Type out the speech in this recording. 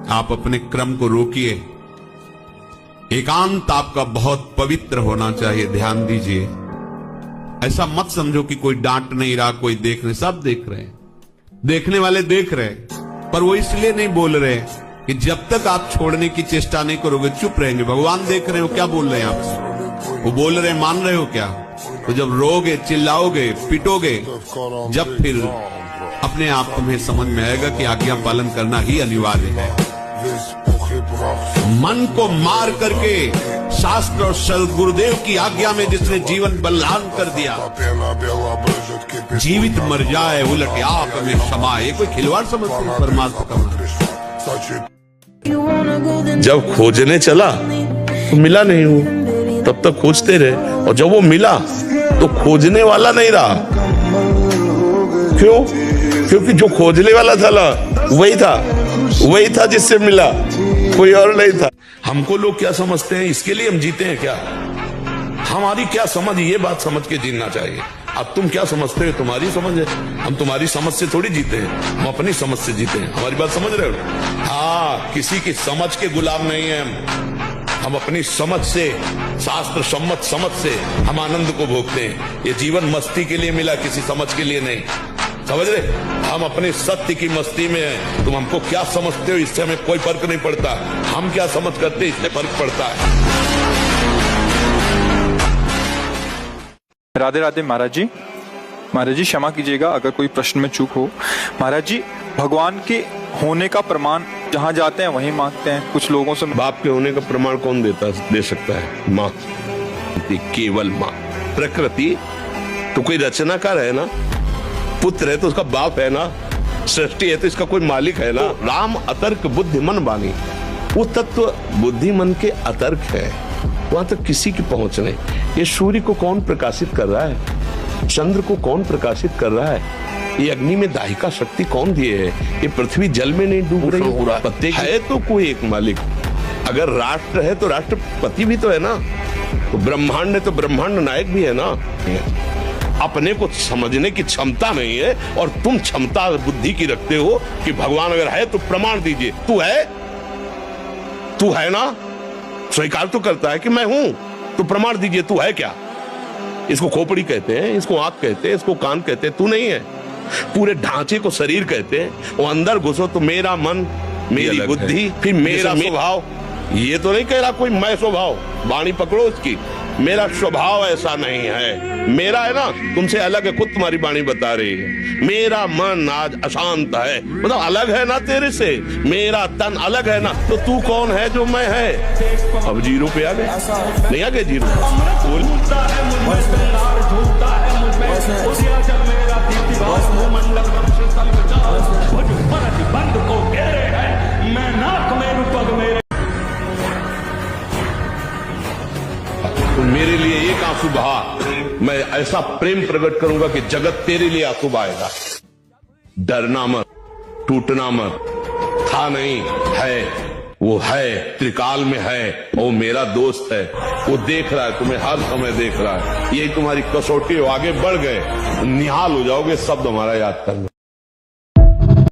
आप अपने क्रम को रोकिए। एकांत आपका बहुत पवित्र होना चाहिए, ध्यान दीजिए। ऐसा मत समझो कि कोई डांट नहीं रहा, कोई देख नहीं, सब देख रहे हैं, देखने वाले देख रहे हैं, पर वो इसलिए नहीं बोल रहे कि जब तक आप छोड़ने की चेष्टा नहीं करोगे चुप रहेंगे। भगवान देख रहे हो क्या बोल रहे हैं आपसे, वो बोल रहे हैं, मान रहे हो क्या? तो जब रोगे, चिल्लाओगे, पिटोगे, जब फिर अपने आप तुम्हें समझ में आएगा कि आज्ञा पालन करना ही अनिवार्य है। मन को मार करके शास्त्र और सदगुरुदेव की आज्ञा में जिसने जीवन बलिदान कर दिया, जीवित मर जाए उलट आप में समाए, कोई खिलवाड़ समझते हैं परमात्मा का? जब खोजने चला तो मिला नहीं, वो तब तक खोजते रहे, और जब वो मिला तो खोजने वाला नहीं रहा। क्यों? क्योंकि जो खोजने वाला था ना वही था जिससे मिला, कोई और नहीं था। हमको लोग क्या समझते हैं, इसके लिए हम जीते हैं क्या? हमारी क्या समझ, ये बात समझ के जीना चाहिए। अब तुम क्या समझते हो, तुम्हारी समझ है, हम तुम्हारी समझ से थोड़ी जीते हैं, हम अपनी समझ से जीते हैं। हमारी बात समझ रहे हो? हाँ, किसी की समझ के गुलाम नहीं है हम अपनी समझ से, शास्त्र सम्मत समझ से हम आनंद को भोगते हैं। ये जीवन मस्ती के लिए मिला, किसी समझ के लिए नहीं, समझ रहे? हम अपने सत्य की मस्ती में हैं। तुम हमको क्या समझते हो इससे हमें कोई फर्क नहीं पड़ता, हम क्या समझ करते इससे फर्क पड़ता है। राधे राधे महाराज जी। महाराज जी क्षमा कीजिएगा अगर कोई प्रश्न में चूक हो। महाराज जी, भगवान के होने का प्रमाण जहाँ जाते हैं वहीं मांगते हैं कुछ लोगों से। बाप के होने का प्रमाण कौन दे सकता है? माँ, केवल माँ। प्रकृति तो कोई रचनाकार है ना, पुत्र है तो उसका बाप है ना, सृष्टि है तो इसका कोई मालिक है ना। राम अतर्क बुद्धिमन बानी, वो तत्व बुद्धिमन के अतर्क है, वहां तक किसी की पहुंच नहीं। ये सूर्य को कौन प्रकाशित कर रहा है, चंद्र को कौन प्रकाशित कर रहा है, ये अग्नि में दाहिका शक्ति कौन दिए है, ये पृथ्वी जल में नहीं डूब रही है, पत्ते है तो कोई एक मालिक। अगर राष्ट्र है तो राष्ट्रपति भी तो है ना, तो ब्रह्मांड है तो ब्रह्मांड नायक भी है ना। अपने को समझने की क्षमता नहीं है, और तुम क्षमता बुद्धि की रखते हो कि भगवान अगर है तो प्रमाण दीजिए। तू है ना, स्वीकार तो करता है कि मैं हूं, तो प्रमाण दीजिए, तू है क्या? इसको खोपड़ी कहते हैं, इसको आंख कहते हैं, इसको कान कहते हैं, तू नहीं है। पूरे ढांचे को शरीर कहते हैं, वो अंदर घुसो तो मेरा मन, मेरी बुद्धि, फिर मेरा स्वभाव। ये तो नहीं कह रहा कोई मैं स्वभाव, वाणी पकड़ो उसकी। मेरा स्वभाव ऐसा नहीं है, मेरा है ना, तुमसे अलग है, खुद तुम्हारी वाणी बता रही है। मेरा मन आज अशांत है, मतलब अलग है ना तेरे से। मेरा तन अलग है ना, तो तू कौन है जो मैं है? अब जीरो पे आ गए, नहीं आ गए जीरो? तो मेरे लिए एक आंसू बहा, मैं ऐसा प्रेम प्रकट करूंगा कि जगत तेरे लिए आंसू बहाएगा। डरना मत, टूटना मत, था नहीं है, वो है, त्रिकाल में है, वो मेरा दोस्त है, वो देख रहा है, तुम्हें हर समय देख रहा है। ये तुम्हारी कसौटी हो, आगे बढ़ गए निहाल हो जाओगे, शब्द हमारा याद करना।